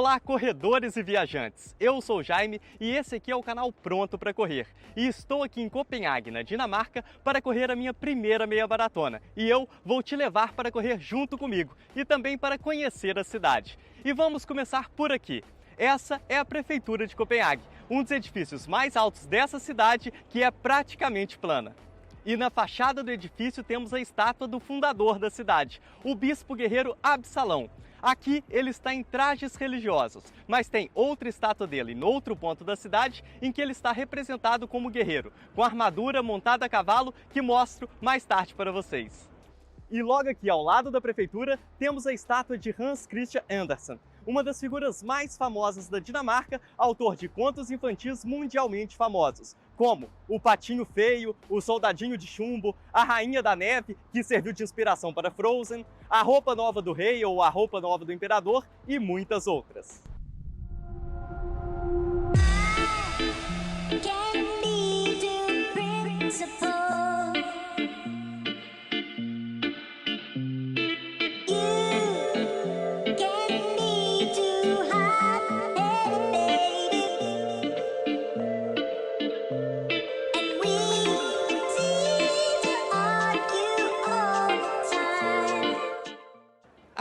Olá, corredores e viajantes! Eu sou o Jaime e esse aqui é o canal Pronto para Correr. E estou aqui em Copenhague, na Dinamarca, para correr a minha primeira meia maratona. E eu vou te levar para correr junto comigo e também para conhecer a cidade. E vamos começar por aqui. Essa é a Prefeitura de Copenhague, um dos edifícios mais altos dessa cidade que é praticamente plana. E na fachada do edifício temos a estátua do fundador da cidade, o bispo guerreiro Absalão. Aqui ele está em trajes religiosos, mas tem outra estátua dele em outro ponto da cidade em que ele está representado como guerreiro, com armadura montada a cavalo que mostro mais tarde para vocês. E logo aqui ao lado da prefeitura temos a estátua de Hans Christian Andersen, uma das figuras mais famosas da Dinamarca, autor de contos infantis mundialmente famosos, como O Patinho Feio, O Soldadinho de Chumbo, A Rainha da Neve, que serviu de inspiração para Frozen, A Roupa Nova do Rei ou A Roupa Nova do Imperador e muitas outras.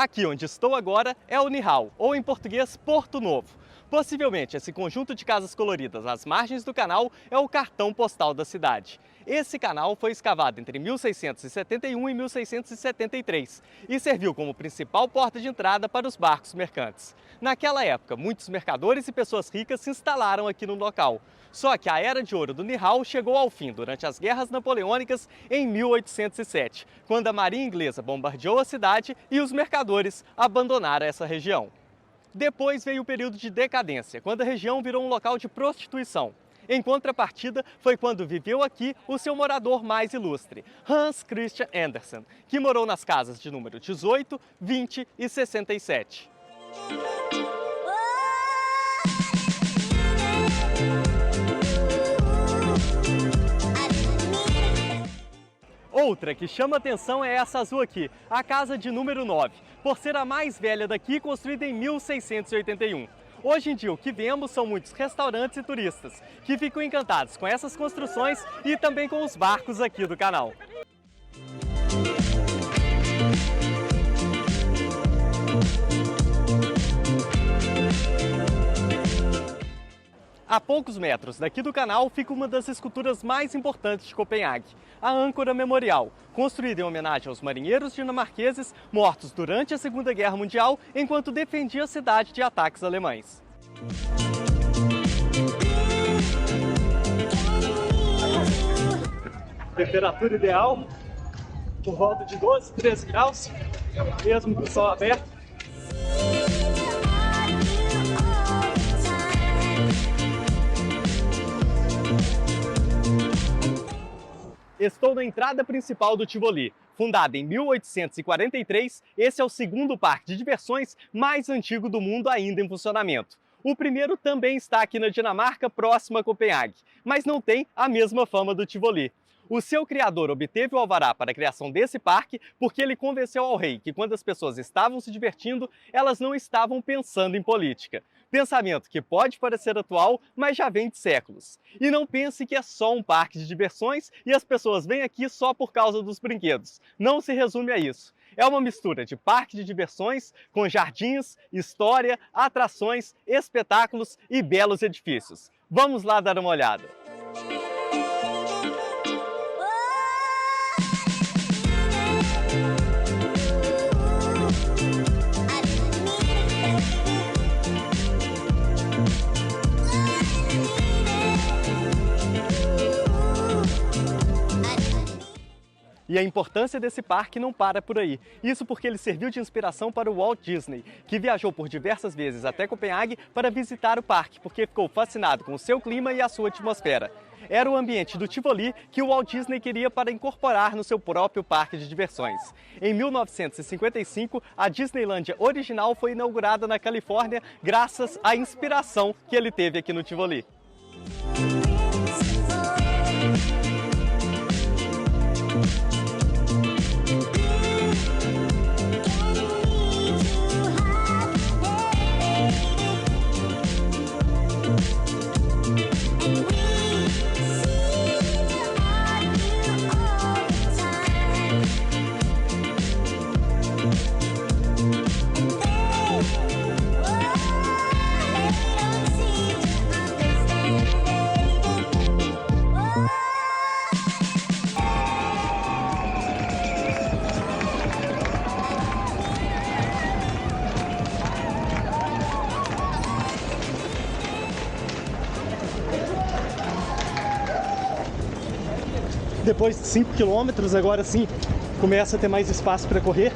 Aqui onde estou agora é o Nyhavn, ou em português, Porto Novo. Possivelmente esse conjunto de casas coloridas às margens do canal é o cartão postal da cidade. Esse canal foi escavado entre 1671 e 1673 e serviu como principal porta de entrada para os barcos mercantes. Naquela época, muitos mercadores e pessoas ricas se instalaram aqui no local. Só que a Era de Ouro do Nyhavn chegou ao fim durante as Guerras Napoleônicas em 1807, quando a marinha inglesa bombardeou a cidade e os mercadores abandonaram essa região. Depois veio o período de decadência, quando a região virou um local de prostituição. Em contrapartida, foi quando viveu aqui o seu morador mais ilustre, Hans Christian Andersen, que morou nas casas de número 18, 20 e 67. Outra que chama atenção é essa azul aqui, a casa de número 9, por ser a mais velha daqui, construída em 1681. Hoje em dia o que vemos são muitos restaurantes e turistas, que ficam encantados com essas construções e também com os barcos aqui do canal. A poucos metros daqui do canal fica uma das esculturas mais importantes de Copenhague, a Âncora Memorial, construída em homenagem aos marinheiros dinamarqueses mortos durante a Segunda Guerra Mundial enquanto defendia a cidade de ataques alemães. Temperatura ideal, por volta de 12, 13 graus, mesmo com o sol aberto. Estou na entrada principal do Tivoli. Fundado em 1843, esse é o segundo parque de diversões mais antigo do mundo ainda em funcionamento. O primeiro também está aqui na Dinamarca, próximo a Copenhague, mas não tem a mesma fama do Tivoli. O seu criador obteve o alvará para a criação desse parque porque ele convenceu ao rei que quando as pessoas estavam se divertindo, elas não estavam pensando em política. Pensamento que pode parecer atual, mas já vem de séculos. E não pense que é só um parque de diversões e as pessoas vêm aqui só por causa dos brinquedos. Não se resume a isso. É uma mistura de parque de diversões com jardins, história, atrações, espetáculos e belos edifícios. Vamos lá dar uma olhada. E a importância desse parque não para por aí. Isso porque ele serviu de inspiração para o Walt Disney, que viajou por diversas vezes até Copenhague para visitar o parque, porque ficou fascinado com o seu clima e a sua atmosfera. Era o ambiente do Tivoli que o Walt Disney queria para incorporar no seu próprio parque de diversões. Em 1955, a Disneylândia original foi inaugurada na Califórnia graças à inspiração que ele teve aqui no Tivoli. depois de 5 km, agora sim começa a ter mais espaço para correr.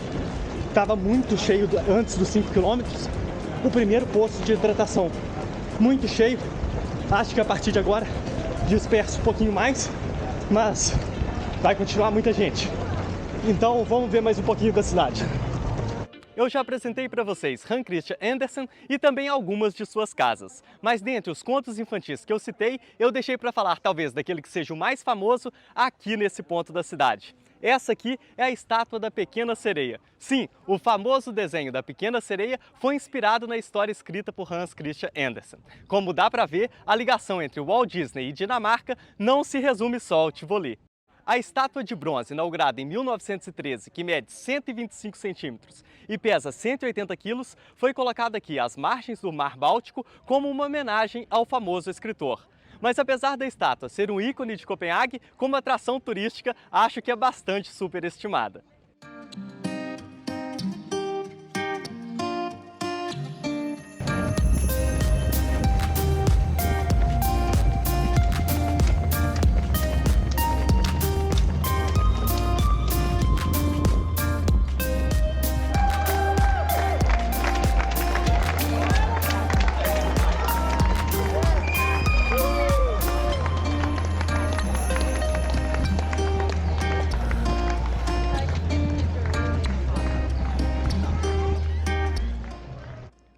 Estava muito cheio antes dos 5 km. O primeiro posto de hidratação muito cheio. Acho que a partir de agora disperso um pouquinho mais, mas vai continuar muita gente. Então vamos ver mais um pouquinho da cidade. Eu já apresentei para vocês Hans Christian Andersen e também algumas de suas casas. Mas dentre os contos infantis que eu citei, eu deixei para falar talvez daquele que seja o mais famoso aqui nesse ponto da cidade. Essa aqui é a estátua da Pequena Sereia. Sim, o famoso desenho da Pequena Sereia foi inspirado na história escrita por Hans Christian Andersen. Como dá para ver, a ligação entre Walt Disney e Dinamarca não se resume só ao Tivoli. A estátua de bronze, inaugurada em 1913, que mede 125 centímetros e pesa 180 quilos, foi colocada aqui às margens do Mar Báltico como uma homenagem ao famoso escritor. Mas apesar da estátua ser um ícone de Copenhague, como atração turística, acho que é bastante superestimada.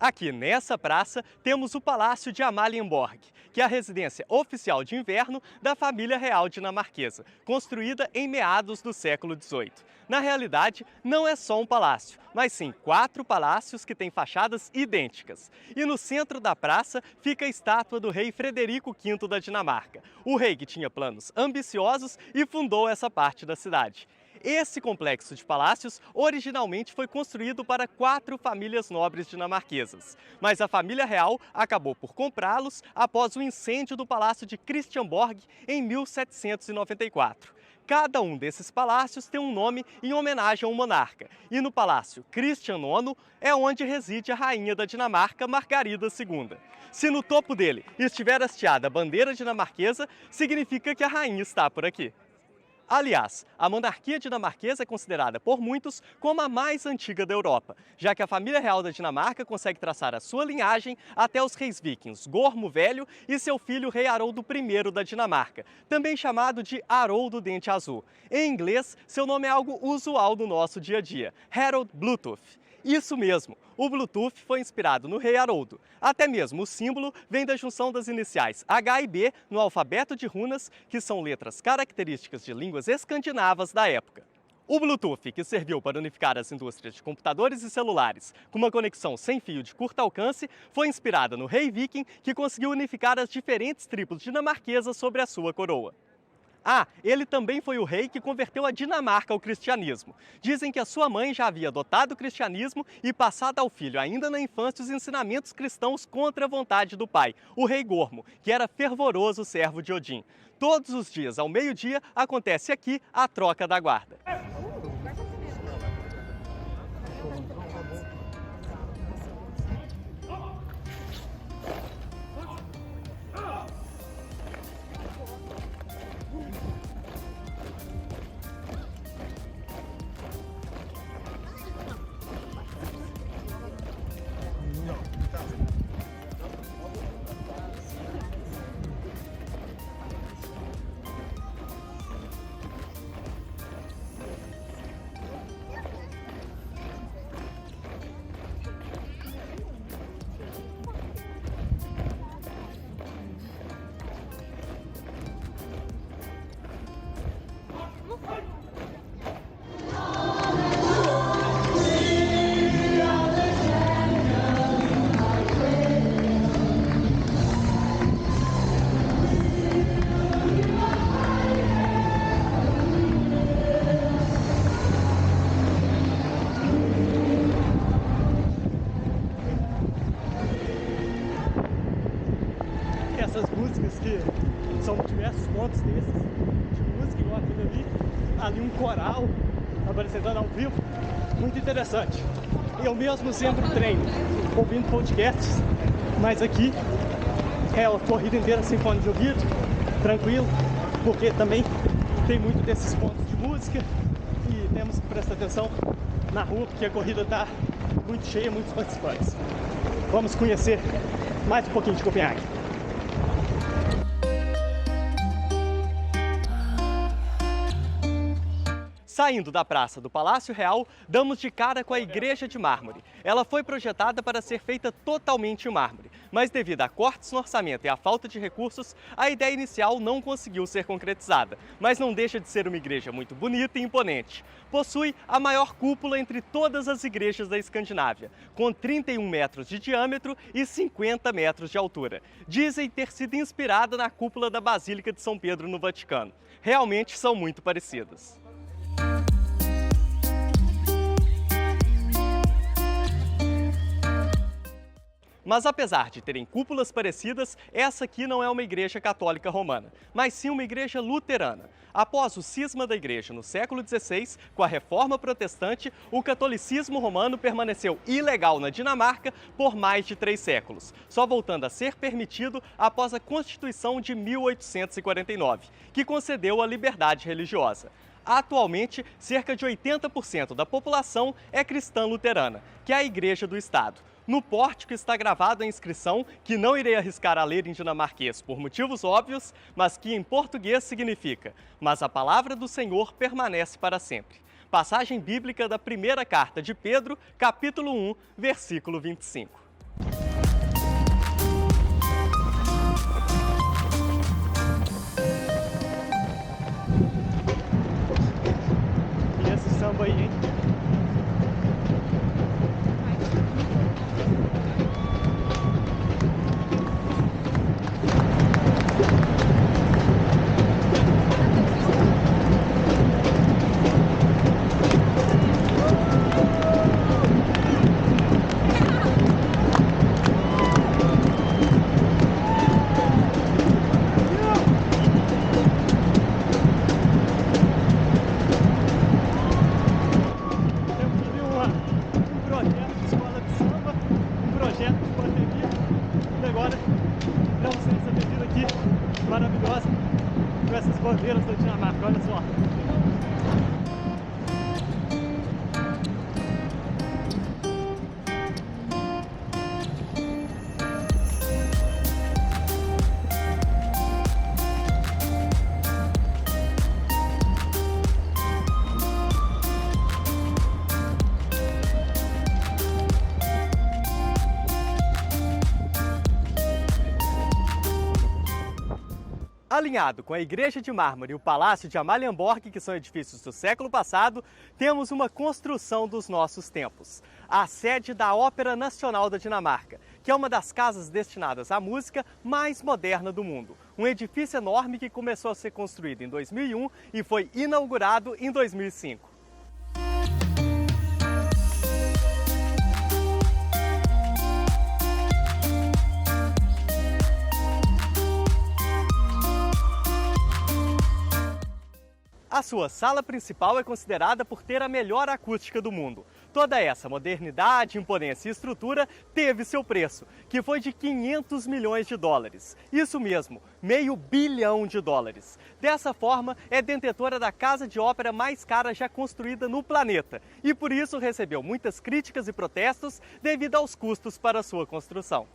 Aqui nessa praça temos o Palácio de Amalienborg, que é a residência oficial de inverno da família real dinamarquesa, construída em meados do século XVIII. Na realidade, não é só um palácio, mas sim 4 palácios que têm fachadas idênticas. E no centro da praça fica a estátua do rei Frederico V da Dinamarca, o rei que tinha planos ambiciosos e fundou essa parte da cidade. Esse complexo de palácios originalmente foi construído para 4 famílias nobres dinamarquesas, mas a família real acabou por comprá-los após o incêndio do Palácio de Christiansborg em 1794. Cada um desses palácios tem um nome em homenagem a um monarca, e no Palácio Christian IX é onde reside a rainha da Dinamarca, Margarida II. Se no topo dele estiver hasteada a bandeira dinamarquesa, significa que a rainha está por aqui. Aliás, a monarquia dinamarquesa é considerada por muitos como a mais antiga da Europa, já que a família real da Dinamarca consegue traçar a sua linhagem até os reis vikings Gormo Velho e seu filho rei Haroldo I da Dinamarca, também chamado de Haroldo Dente Azul. Em inglês, seu nome é algo usual no nosso dia a dia, Harold Bluetooth. Isso mesmo, o Bluetooth foi inspirado no rei Haroldo. Até mesmo o símbolo vem da junção das iniciais H e B no alfabeto de runas, que são letras características de línguas escandinavas da época. O Bluetooth, que serviu para unificar as indústrias de computadores e celulares com uma conexão sem fio de curto alcance, foi inspirado no rei viking, que conseguiu unificar as diferentes tribos dinamarquesas sobre a sua coroa. Ah, ele também foi o rei que converteu a Dinamarca ao cristianismo. Dizem que a sua mãe já havia adotado o cristianismo e passado ao filho, ainda na infância, os ensinamentos cristãos contra a vontade do pai, o rei Gormo, que era fervoroso servo de Odin. Todos os dias, ao meio-dia, acontece aqui a troca da guarda. Essas músicas que são diversos pontos desses de música, igual aquilo ali um coral apresentando ao vivo, muito interessante. Eu mesmo sempre treino ouvindo podcasts, mas aqui é a corrida inteira sem fone de ouvido, tranquilo, porque também tem muito desses pontos de música e temos que prestar atenção na rua porque a corrida está muito cheia, muitos participantes. Vamos conhecer mais um pouquinho de Copenhague. Saindo da Praça do Palácio Real, damos de cara com a Igreja de Mármore. Ela foi projetada para ser feita totalmente em mármore, mas devido a cortes no orçamento e à falta de recursos, a ideia inicial não conseguiu ser concretizada. Mas não deixa de ser uma igreja muito bonita e imponente. Possui a maior cúpula entre todas as igrejas da Escandinávia, com 31 metros de diâmetro e 50 metros de altura. Dizem ter sido inspirada na cúpula da Basílica de São Pedro no Vaticano. Realmente são muito parecidas. Mas apesar de terem cúpulas parecidas, essa aqui não é uma igreja católica romana, mas sim uma igreja luterana. Após o cisma da igreja no século XVI, com a reforma protestante, o catolicismo romano permaneceu ilegal na Dinamarca por mais de 3 séculos, só voltando a ser permitido após a Constituição de 1849, que concedeu a liberdade religiosa. Atualmente, cerca de 80% da população é cristã luterana, que é a igreja do Estado. No pórtico está gravada a inscrição, que não irei arriscar a ler em dinamarquês por motivos óbvios, mas que em português significa: mas a palavra do Senhor permanece para sempre. Passagem bíblica da primeira carta de Pedro, capítulo 1, versículo 25. E esse samba aí, hein? Maravilhosa com essas bandeiras da Dinamarca, olha só. Alinhado com a Igreja de Mármore e o Palácio de Amalienborg, que são edifícios do século passado, temos uma construção dos nossos tempos. A sede da Ópera Nacional da Dinamarca, que é uma das casas destinadas à música mais moderna do mundo. Um edifício enorme que começou a ser construído em 2001 e foi inaugurado em 2005. A sua sala principal é considerada por ter a melhor acústica do mundo. Toda essa modernidade, imponência e estrutura teve seu preço, que foi de 500 milhões de dólares. Isso mesmo, $500 bilhão. Dessa forma, é detentora da casa de ópera mais cara já construída no planeta. E por isso recebeu muitas críticas e protestos devido aos custos para sua construção.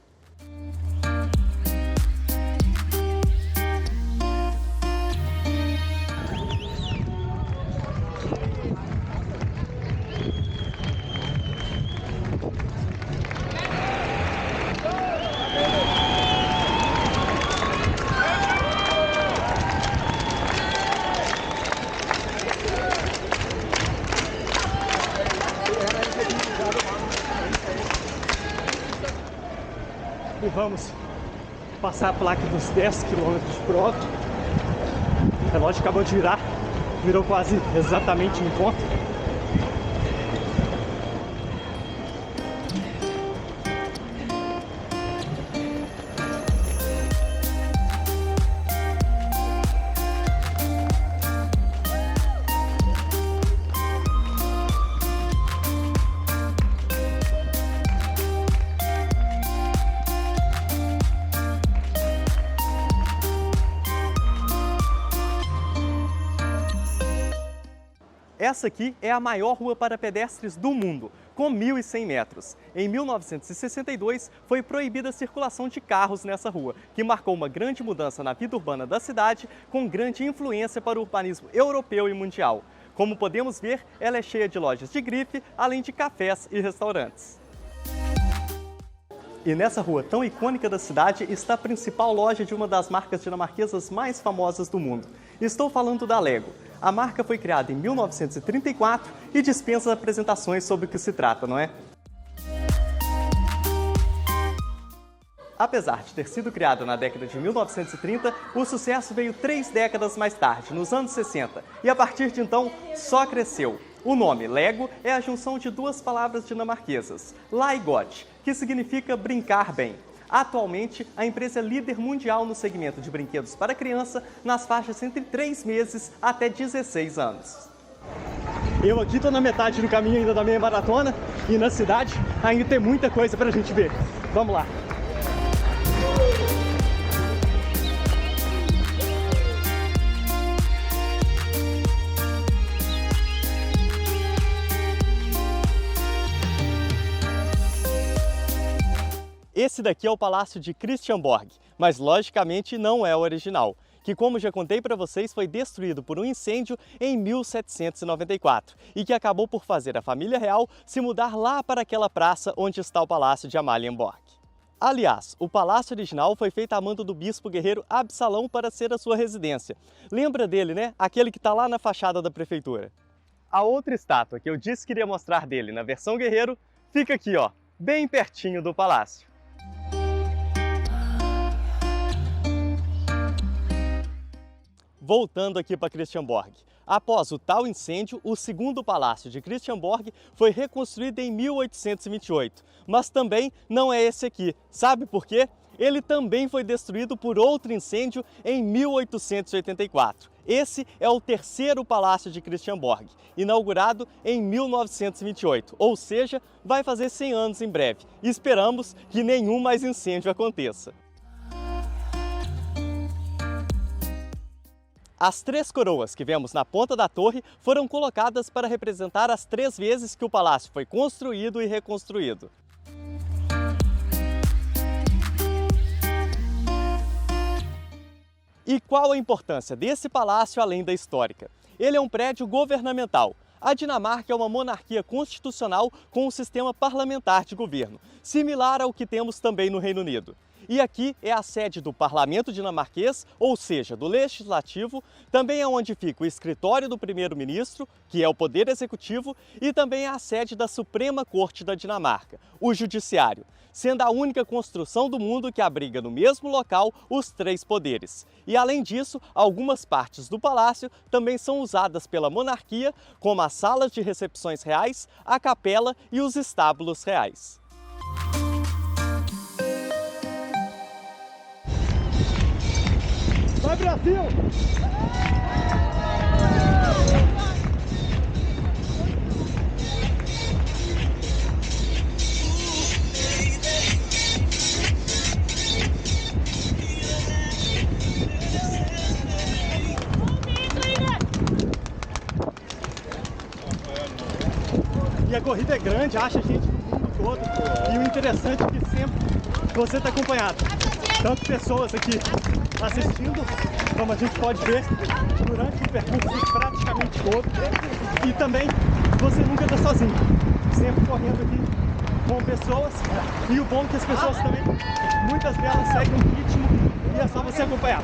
E vamos passar a placa dos 10 km por hora. O relógio acabou de virar, virou quase exatamente em ponto. Essa aqui é a maior rua para pedestres do mundo, com 1.100 metros. Em 1962, foi proibida a circulação de carros nessa rua, que marcou uma grande mudança na vida urbana da cidade, com grande influência para o urbanismo europeu e mundial. Como podemos ver, ela é cheia de lojas de grife, além de cafés e restaurantes. E nessa rua tão icônica da cidade está a principal loja de uma das marcas dinamarquesas mais famosas do mundo. Estou falando da Lego. A marca foi criada em 1934 e dispensa apresentações sobre o que se trata, não é? Apesar de ter sido criada na década de 1930, o sucesso veio 3 décadas mais tarde, nos anos 60, e a partir de então só cresceu. O nome Lego é a junção de 2 palavras dinamarquesas, Legot, que significa brincar bem. Atualmente, a empresa é líder mundial no segmento de brinquedos para criança nas faixas entre 3 meses até 16 anos. Eu aqui estou na metade do caminho ainda da meia maratona e na cidade ainda tem muita coisa para a gente ver. Vamos lá! Esse daqui é o Palácio de Christian Borg, mas logicamente não é o original, que, como já contei para vocês, foi destruído por um incêndio em 1794 e que acabou por fazer a família real se mudar lá para aquela praça onde está o Palácio de Amalienborg. Aliás, o palácio original foi feito a mando do bispo guerreiro Absalão para ser a sua residência. Lembra dele, né? Aquele que está lá na fachada da prefeitura. A outra estátua que eu disse que iria mostrar dele na versão guerreiro fica aqui, ó, bem pertinho do palácio. Voltando aqui para Christian Borg. Após o tal incêndio, o segundo palácio de Christian Borg foi reconstruído em 1828. Mas também não é esse aqui. Sabe por quê? Ele também foi destruído por outro incêndio em 1884. Esse é o terceiro palácio de Christian Borg, inaugurado em 1928, ou seja, vai fazer 100 anos em breve. Esperamos que nenhum mais incêndio aconteça. As 3 coroas que vemos na ponta da torre foram colocadas para representar as 3 vezes que o palácio foi construído e reconstruído. E qual a importância desse palácio além da histórica? Ele é um prédio governamental. A Dinamarca é uma monarquia constitucional com um sistema parlamentar de governo, similar ao que temos também no Reino Unido. E aqui é a sede do Parlamento dinamarquês, ou seja, do Legislativo, também é onde fica o escritório do Primeiro-Ministro, que é o Poder Executivo, e também é a sede da Suprema Corte da Dinamarca, o Judiciário, sendo a única construção do mundo que abriga no mesmo local os 3 poderes. E além disso, algumas partes do palácio também são usadas pela monarquia, como as salas de recepções reais, a capela e os estábulos reais. Vai, Brasil! E a corrida é grande, acha gente do mundo todo. E o interessante é que sempre você está acompanhado. Tanto pessoas aqui assistindo, como a gente pode ver, durante o percurso praticamente todo. E também você nunca está sozinho, sempre correndo aqui com pessoas. E o bom é que as pessoas também, muitas delas seguem um ritmo e é só você acompanhar.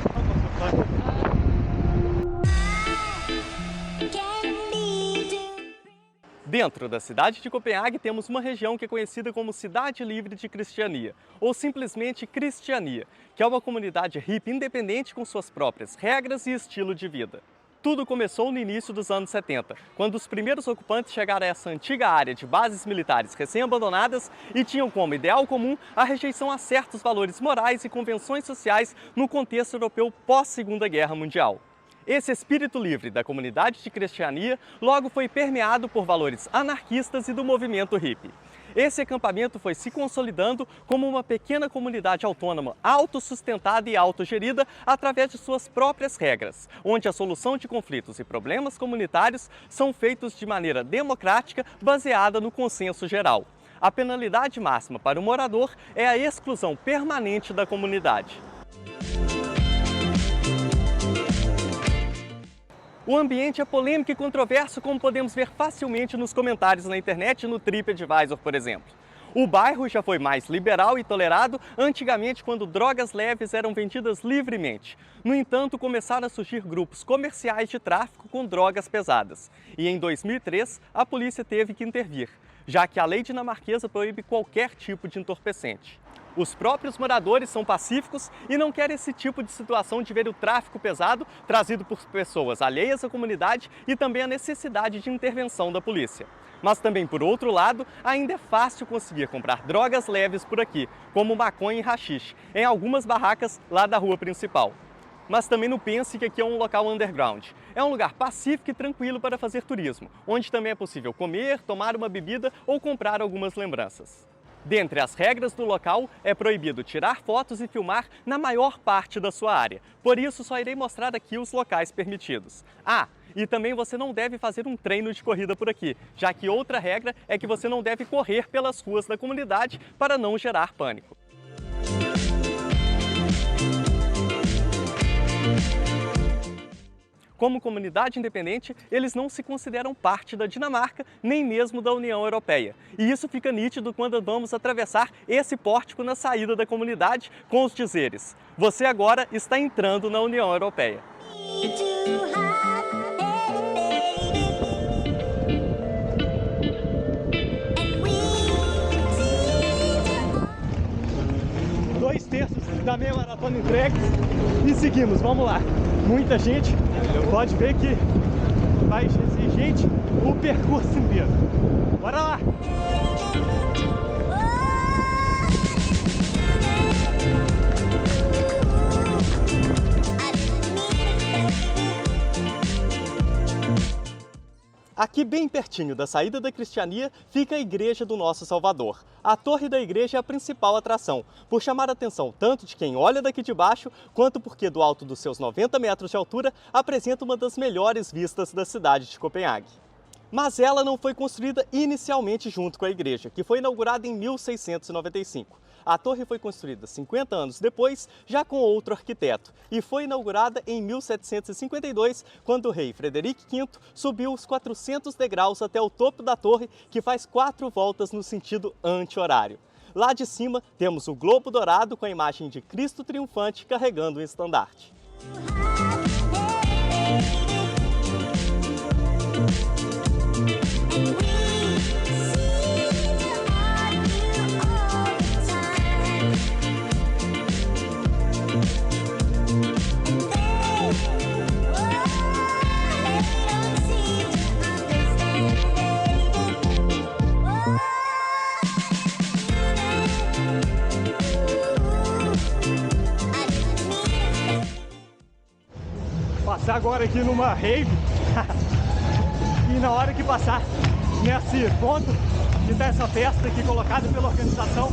Dentro da cidade de Copenhague temos uma região que é conhecida como Cidade Livre de Cristiania, ou simplesmente Cristiania, que é uma comunidade hippie independente com suas próprias regras e estilo de vida. Tudo começou no início dos anos 70, quando os primeiros ocupantes chegaram a essa antiga área de bases militares recém-abandonadas e tinham como ideal comum a rejeição a certos valores morais e convenções sociais no contexto europeu pós-Segunda Guerra Mundial. Esse espírito livre da comunidade de Cristiania logo foi permeado por valores anarquistas e do movimento hippie. Esse acampamento foi se consolidando como uma pequena comunidade autônoma, autossustentada e autogerida através de suas próprias regras, onde a solução de conflitos e problemas comunitários são feitos de maneira democrática, baseada no consenso geral. A penalidade máxima para o morador é a exclusão permanente da comunidade. O ambiente é polêmico e controverso, como podemos ver facilmente nos comentários na internet e no TripAdvisor, por exemplo. O bairro já foi mais liberal e tolerado antigamente, quando drogas leves eram vendidas livremente. No entanto, começaram a surgir grupos comerciais de tráfico com drogas pesadas. E em 2003, a polícia teve que intervir, já que a lei dinamarquesa proíbe qualquer tipo de entorpecente. Os próprios moradores são pacíficos e não querem esse tipo de situação de ver o tráfico pesado trazido por pessoas alheias à comunidade e também a necessidade de intervenção da polícia. Mas também, por outro lado, ainda é fácil conseguir comprar drogas leves por aqui, como maconha e haxixe, em algumas barracas lá da rua principal. Mas também não pense que aqui é um local underground. É um lugar pacífico e tranquilo para fazer turismo, onde também é possível comer, tomar uma bebida ou comprar algumas lembranças. Dentre as regras do local, é proibido tirar fotos e filmar na maior parte da sua área. Por isso, só irei mostrar aqui os locais permitidos. E também você não deve fazer um treino de corrida por aqui, já que outra regra é que você não deve correr pelas ruas da comunidade para não gerar pânico. Como comunidade independente, eles não se consideram parte da Dinamarca, nem mesmo da União Europeia. E isso fica nítido quando vamos atravessar esse pórtico na saída da comunidade com os dizeres: "Você agora está entrando na União Europeia". Dois terços da meia maratona entregue e seguimos, vamos lá. Muita gente, pode ver que vai ser gente o percurso inteiro. Bora lá! Aqui bem pertinho da saída da Cristiania fica a Igreja do Nosso Salvador. A torre da igreja é a principal atração, por chamar a atenção tanto de quem olha daqui de baixo, quanto porque do alto dos seus 90 metros de altura apresenta uma das melhores vistas da cidade de Copenhague. Mas ela não foi construída inicialmente junto com a igreja, que foi inaugurada em 1695. A torre foi construída 50 anos depois, já com outro arquiteto, e foi inaugurada em 1752, quando o rei Frederico V subiu os 400 degraus até o topo da torre, que faz 4 voltas no sentido anti-horário. Lá de cima temos o globo dourado com a imagem de Cristo triunfante carregando o estandarte. Passar agora aqui numa rave e na hora que passar nesse ponto que está essa festa aqui colocada pela organização,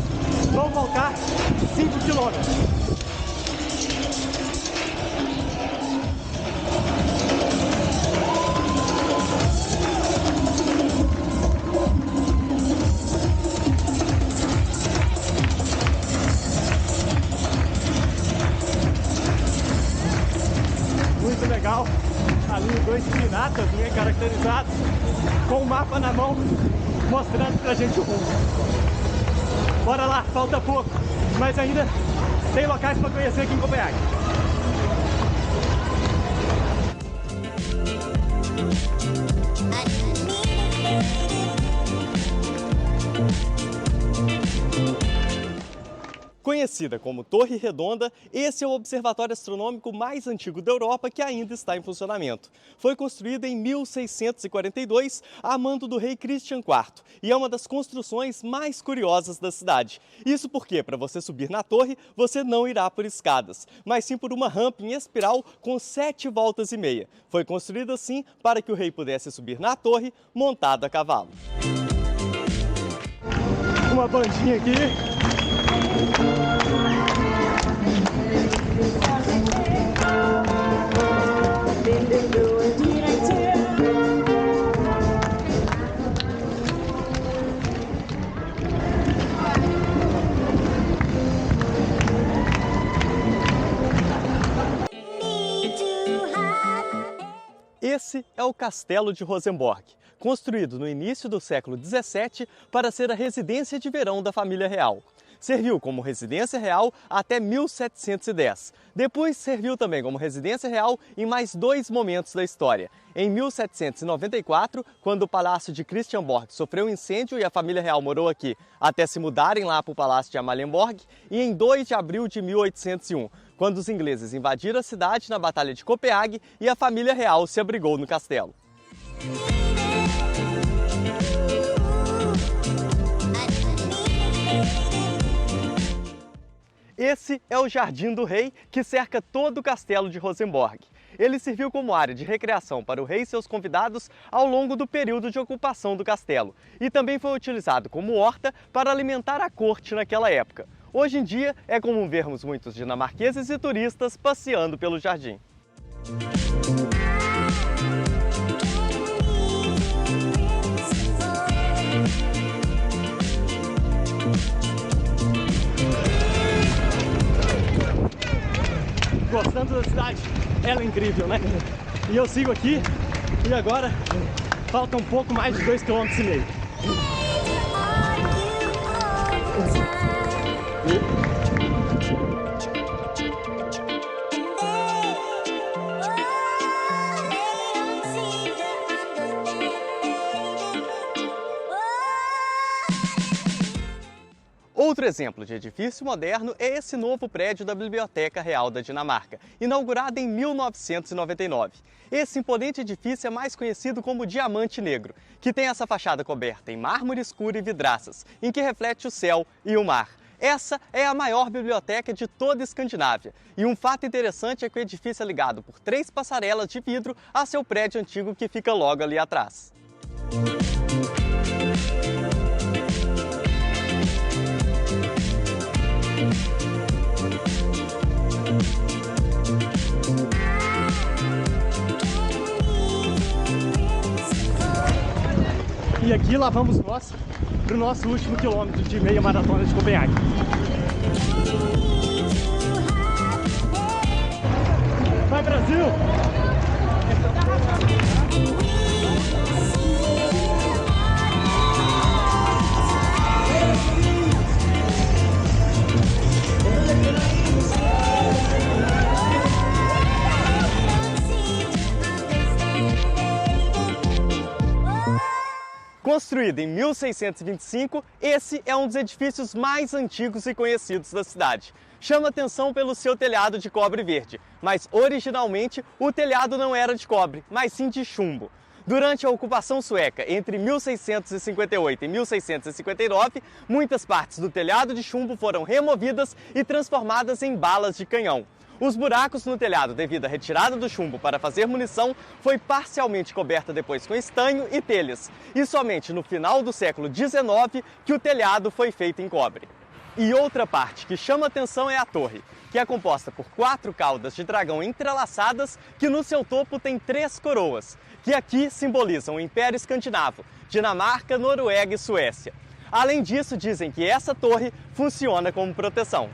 vão voltar 5 quilômetros. Muito legal, ali 2 pinatas bem caracterizados, com o mapa na mão, mostrando pra gente o rumo. Bora lá, falta pouco, mas ainda tem locais para conhecer aqui em Copenhague. Conhecida como Torre Redonda, esse é o observatório astronômico mais antigo da Europa que ainda está em funcionamento. Foi construído em 1642 a mando do rei Christian IV e é uma das construções mais curiosas da cidade. Isso porque, para você subir na torre, você não irá por escadas, mas sim por uma rampa em espiral com 7 voltas e meia. Foi construída assim para que o rei pudesse subir na torre montado a cavalo. uma bandinha aqui. Esse é o Castelo de Rosenborg, construído no início do século XVII para ser a residência de verão da família real. Serviu como residência real até 1710. Depois serviu também como residência real em mais 2 momentos da história. Em 1794, quando o Palácio de Christiansborg sofreu incêndio e a família real morou aqui até se mudarem lá para o Palácio de Amalienborg, e em 2 de abril de 1801, quando os ingleses invadiram a cidade na Batalha de Copenhague e a família real se abrigou no castelo. Esse é o Jardim do Rei, que cerca todo o castelo de Rosenborg. Ele serviu como área de recreação para o rei e seus convidados ao longo do período de ocupação do castelo, e também foi utilizado como horta para alimentar a corte naquela época. Hoje em dia, é comum vermos muitos dinamarqueses e turistas passeando pelo jardim. Gostando da cidade? Ela é incrível, né? E eu sigo aqui e agora falta um pouco mais de 2,5 km. Outro exemplo de edifício moderno é esse novo prédio da Biblioteca Real da Dinamarca, inaugurado em 1999. Esse imponente edifício é mais conhecido como Diamante Negro, que tem essa fachada coberta em mármore escuro e vidraças, em que reflete o céu e o mar. Essa é a maior biblioteca de toda a Escandinávia. E um fato interessante é que o edifício é ligado por 3 passarelas de vidro a seu prédio antigo que fica logo ali atrás. E aqui lá vamos nós para o nosso último quilômetro de meia maratona de Copenhague. Vai, Brasil! Construído em 1625, esse é um dos edifícios mais antigos e conhecidos da cidade. Chama atenção pelo seu telhado de cobre verde, mas originalmente o telhado não era de cobre, mas sim de chumbo. Durante a ocupação sueca, entre 1658 e 1659, muitas partes do telhado de chumbo foram removidas e transformadas em balas de canhão. Os buracos no telhado devido à retirada do chumbo para fazer munição foi parcialmente coberta depois com estanho e telhas, e somente no final do século XIX que o telhado foi feito em cobre. E outra parte que chama atenção é a torre, que é composta por 4 caudas de dragão entrelaçadas que no seu topo tem 3 coroas, que aqui simbolizam o Império Escandinavo, Dinamarca, Noruega e Suécia. Além disso, dizem que essa torre funciona como proteção.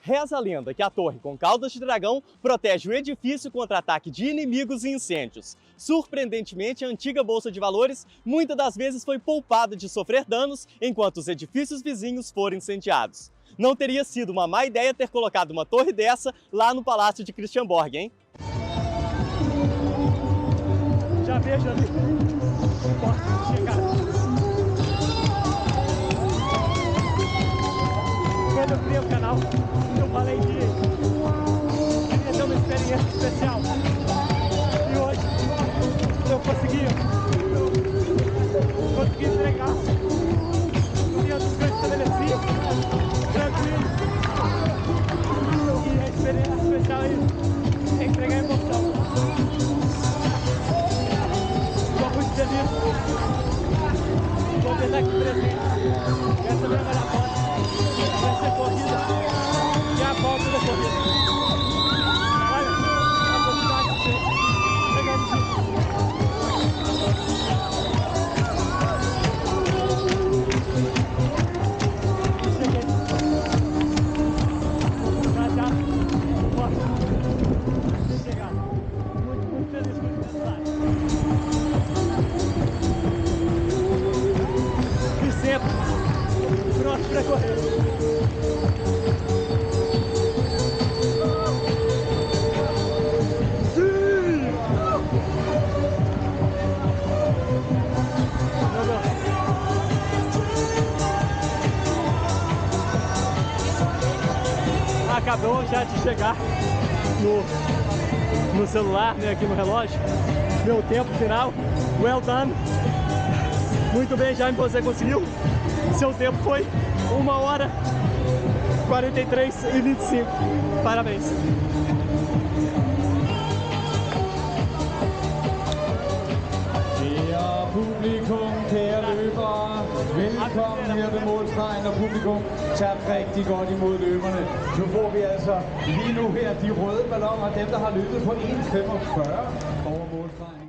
Reza a lenda que a torre com caudas de dragão protege o edifício contra ataque de inimigos e incêndios. Surpreendentemente, a antiga bolsa de valores muitas das vezes foi poupada de sofrer danos enquanto os edifícios vizinhos foram incendiados. Não teria sido uma má ideia ter colocado uma torre dessa lá no Palácio de Christiansborg, hein? Já vejo ali. Pode chegar. Quando eu criei o canal, eu falei que queria ter uma experiência especial. E hoje eu consegui entregar dentro do que eu estabeleci, tranquilo. E a experiência especial é isso, é entregar emoção. Estou muito feliz. Vou deixar aqui presente essa minha maratona. acabou já de chegar no celular, né, aqui no relógio, meu tempo final. Well done. Muito bem, Jaime, você conseguiu. Seu tempo foi 1h43:25. Parabéns. Kære publikum, kære løbere, velkommen her ved målstregen, og publikum tager rigtig godt imod løberne. Nu får vi altså lige nu her de røde balloner, dem der har løbet på 1:45 over målstregen.